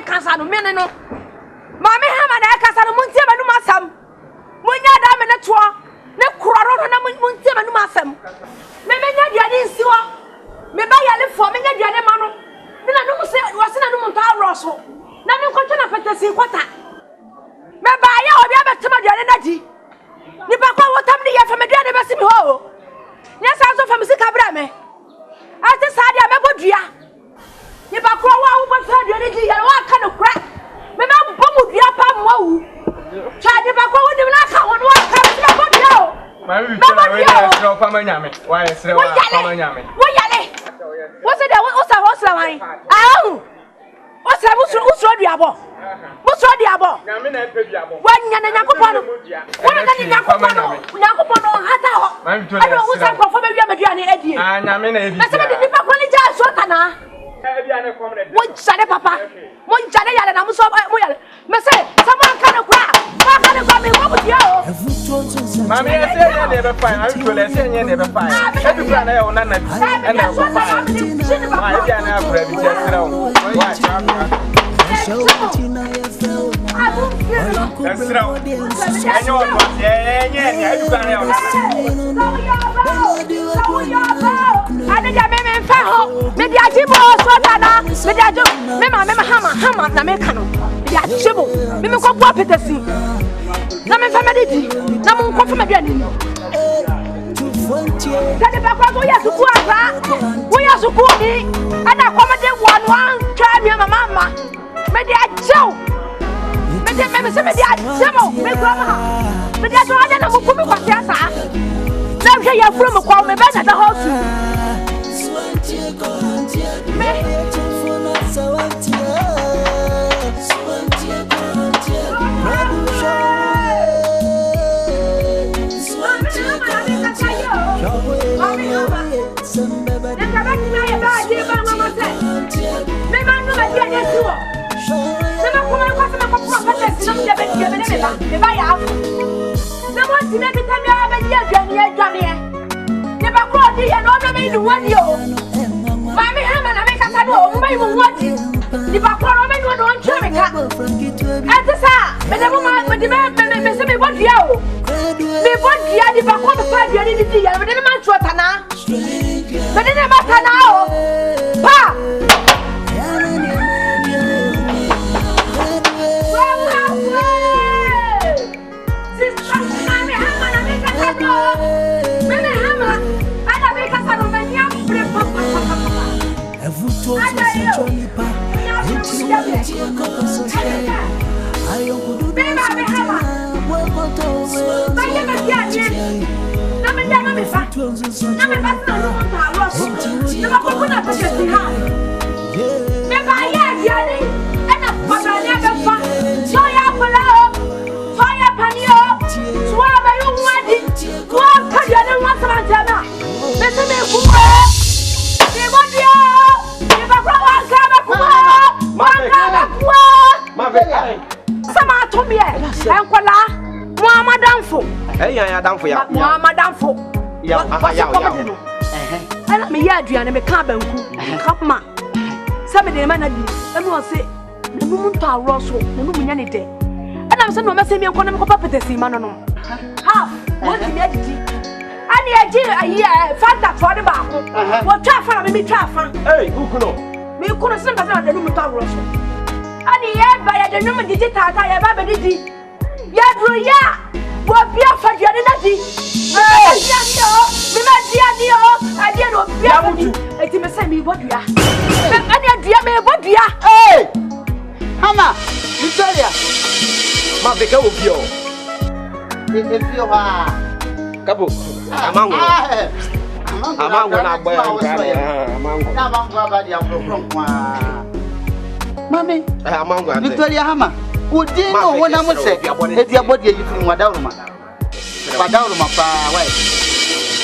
kasa no me no mame hama na kasa no muntie manu masam munya da me ne to ne kuraro no na muntie manu masam me nya dia ni nsiwo me ba ya le fo me nya dia ne ma no me na no se wase na no munta aroso na me kwotwe na petesi kwota me ba ya obi abetema dia ne naji ni ba kwa wotam ni ya fa me dia ne besi mi ho nya sa so fa me sika bra me ate sa dia me bodua ni ba kwa wa wo ba fa dia ne ji ya wa ka no kra me ma bomu dua pa mo wu cha ni ba kwa wo ni na ka wo no wa ka me ba bodua o ma bi so na we dey sro pa manyame wa esre wa pa manyame wo yale wo se da wo sa wan ahu wo se usro dua bo usro dua bo na me na pe dua bo wa nya na yakopon wo na ni yakopon no hata ho ado wo sa ko fa be dua me dua ne adie na me na ebi na se me di pa ko ni ja so ta na mo jale papa mo jale yale na mo so mo yale me se someone can cry me wo budia o mami ese nya de be fine am to le ese nya de be fine e bi bra na ya ona na bi e na go fine ma e bia na abra bi je sra o wa Soantie na ya feel esra o enyo o to nya e bi bra na ya ona ade ja me fa ho me dia jibo so dana me dia jo me ma hama na me kanu dia jibo me ko bo petesi na me fa me di na mo ko fa me dia ni tade ba kwa so ya suku asa wo ya suku ni ana ko me de one twa me mama me dia jew me se me dia jebo me ko ma me dia so ada na mo ko me kwa asa na hwe ya furo me kwa me be na da hosu Hey, I am down for you. Madam for. Yeah, I me aduane me ka banku. Kapma. Sabe de man adi. Enu o se, na mu nto awro so, na mu nya ne de. Ana me se no me se me enko na me kopa petesi ma no no. Ha, what me adidi. Ani aji ayi fanta for de ba ko. Wo twa fa na me twa fa. Hey, ukuno. Me kuno se na de no mu nto awro so. Ani ye ba ya de no mu didi tata ya ba be didi. Ya dro ya. Wo bia fa de na di. Hey! Me ma dia dio, adia no bia mutu. Eti me say me bodua. Ani adua me bodua. Hey! Hama, Victoria. Ma beka obio. Efio ha. Kapo. Amango. Amango na boy amango. Na amango abadi afro kwa. Mami, amango. Victoria Hama. Udi no wona mo se. Eti abodi eyifu nwadawruma. Wadawruma pa wai.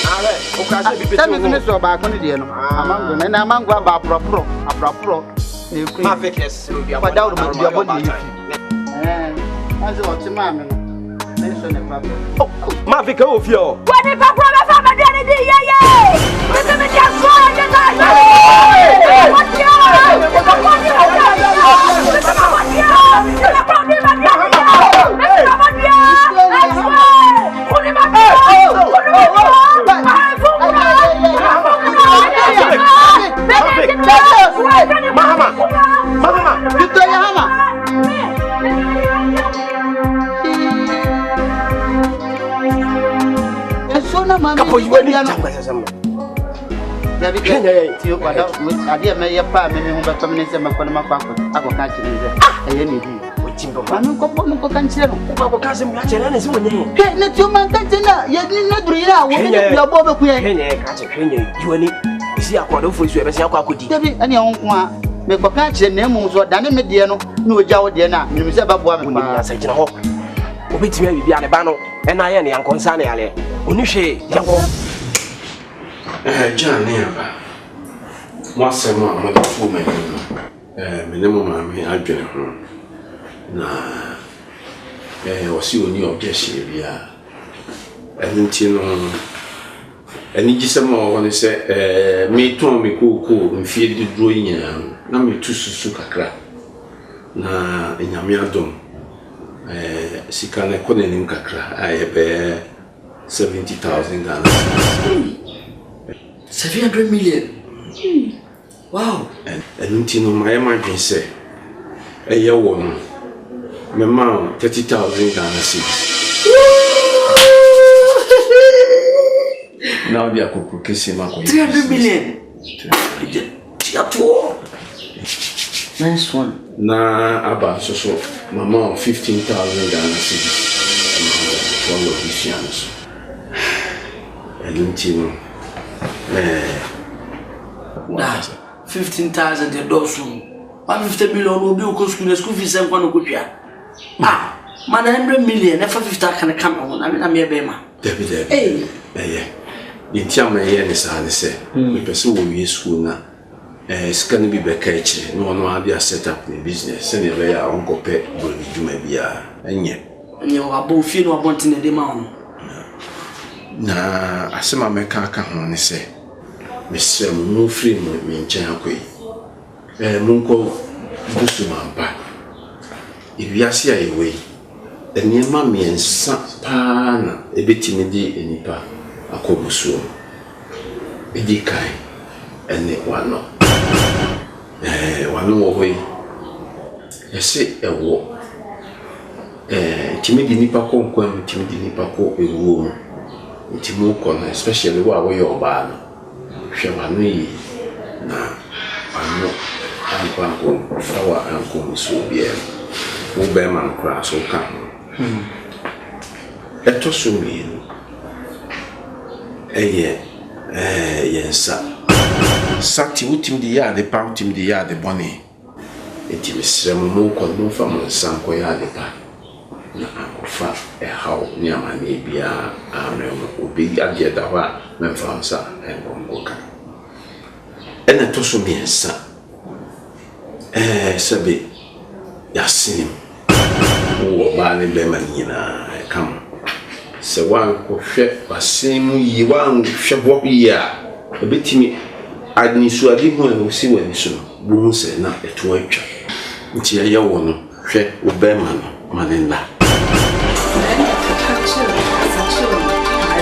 Ale, o ka se bibi to. Tami fini so ba kon de no. Amango na amango aba apropro. Ma fekes. Wadawruma bi abodi eyifu. Azo o ti ma me no. Ma fika o fi o. Wani pa kwa ba fa ma de ni di ye. Tete me dia so de ta. Mama, Victoria Hama. Kapo yuani chamba sasa. Ya bi Kenya ti o kwada ade me ye pa me hu beto me se me kono makwa akọ ka chire nze eye ne bi o chimbo ma no ko kan chire no ko ka se mu ya chire na se mo nye he ne ti o man kan china ye ni na duru ira wo me bi abo be ku ye Kenya ka che Kenya yuani isi akwado fo isu e be se akwa akodi ya bi ane on ko a me ko kan chire na mu so da ne me de no na o ja wo de na me se ba bo me pa ya se jina ho obetimi abi ane ba no e na ye ne yankonsa ne ale oni hwe yanko John Neaba. Moi, c'est moi, je suis fou maintenant. Mais non, je suis adjoint. Aussi, on y a objection. Et nous disons, on sait, mais toi, mes coco, une fille de drawing, non, mais tout ce kakra. Na, il y a mis un don. Si quand on connaît une kakra, il y a 70,000 Ghana. 700 million. Wow. And until my emergency, a year one, my mom 30,000 Ghana cedis. Now they are cooking 300 million. Nice one. Na about so my mom 15,000 Ghana cedis. One of these years. And until 15,000 the dosu. 150 million will be a school fees and one could ya. Ah, man, 100 million, never 50 can come on. I mean, I'm a bema. David, eh, the Tiama is hard say. We pursue we school now. It's going to be back catch. No one will set up the business. Send away our uncle pet will do maybe and yet. You are both feeling about in the demand. Na asema meka aka ho ne se mesem mu free me nchen akoi munko busu mampa ewiase ayewe enema miensa pa na ebetimi di enipa akobusu edi kai ene wano wano wo hoi ese ewo timi di nipa ko nkwam timi di nipa ko ewo Timu kona, especially wa we oba no. Hwe ma no yi na ano anko fawa anko so bia. Wo be man kra so ka. Eto so mi no. Yensa. Sati utim di ya de pa utim di ya de boni. Enti mesrem mo ko no fa mo sanko ya de pa. Na akofa how ni amani bia amrem obi ade da wa memfansa engongoka ena to so miensa sabe yasin wo ba ne be manina kam se wan ko hwe wasem yi wan hwe bo ya ebetimi adnisu adi hu na osi wani so bu se na eto atwa nti ya wo no hwe obema no manenla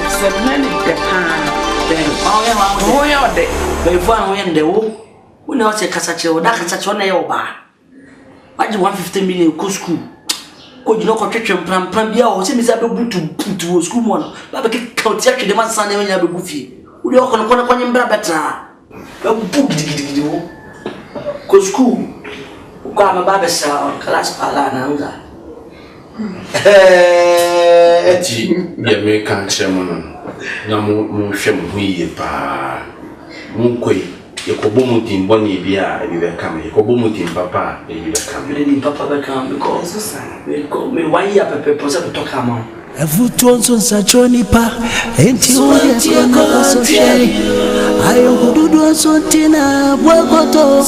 se many the pan then oh yeah de be fu an we ndewo una o se kasache o da kasache na ye oba waji 150 million ko school ko jino ko twetwe pram bia o se mi za be butu school mo no ba be count ya twede man san na nya be gufie uri o kono kwanye mbra betra be bu gidigidi wo ko school ko ama ba be sa class pala na nga eti ya me kan chemo na mo hwem hu yi pa mo koi e ko bomu tin boni bia e be kam e ko bomu tin papa e be kam me ni papa be kam because me why ya pepe posa to kama Evutonzo nsachoni pa enti uye kona soshe ayo kududu sontina bwakoto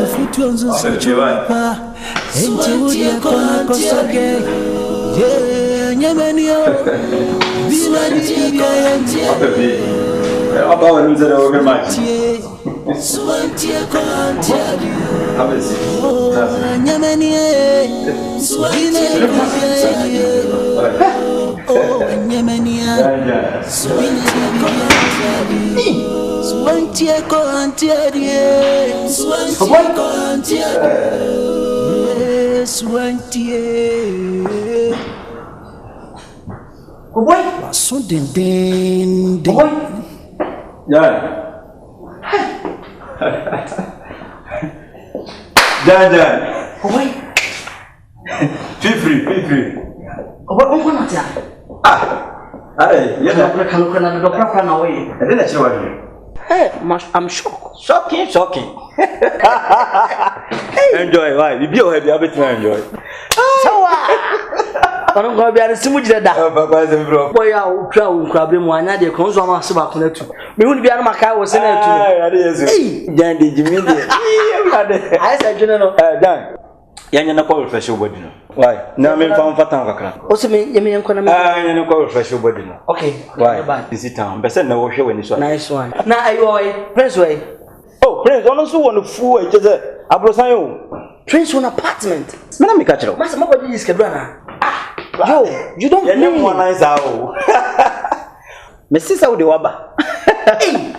Evutonzo nsachoni pa enti uye kona soshe nyemeni yo bila diya enti Aba wanu zera oge maji Soantie kontia Abesi nyemeni bila nyemenia Soantie kontia Soantie Boy, so den. Dan. Boy. Feel free. Boy, on kona tia. Hey, you know, I can't run away. I didn't actually want you. Hey, I'm shocked. Shocking. Enjoy, why? You be happy, enjoy. So I don't go be a simu da. Boy, ya ukra be mu anya de kon so ma so ba kona tu. Me hu ni bia no maka wo se na tu. Hey, Dan de Jimmy. I said you know. Dan. Yanya na call refresh your body no. Why? Na me fa mfata kakra. O se me yeme yankona me. Yanya na call refresh your body no. Okay. Why? This is town. Bese na wo hwe wani so. Nice one. Na ayo Prince way. Oh, Prince, ono so wonu fu e jeze. Abrosan yo. Prince one apartment. Me na me ka kire. Masa mako ji iske brana. Yo, you don't mean. Yanya mo nice awo. Me sisa wo de waba. Hey.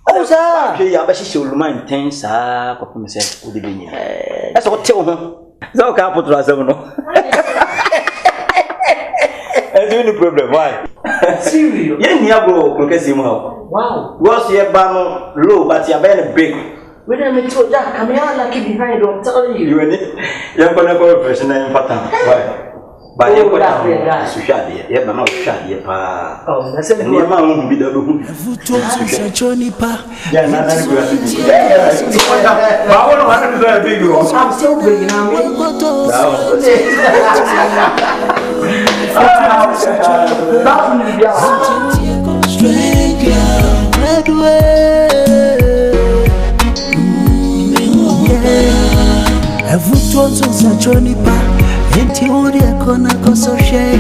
Oh sir. Hwe ya ba shishe oluma intensa ko peme se wo de benyi. Esa wo te wo ho. So ka put asem no. Any problem? Why? Serious? You need to go because you know. Wow. What's your ban low, but you're very big. When I met you, Jack, I'm lucky behind. I'm telling you. You're going to go professional important. Why? But you're going to shadi. You're not shadi. Oh, that's it. You're not going to be the room. Yeah, not a big room. I'm still bringing on me. Evutonzo nsachoni pa enti uri ekona kososhe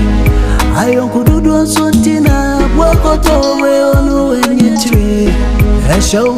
ayo kududu sontina bwakoto we onu wenye twi esho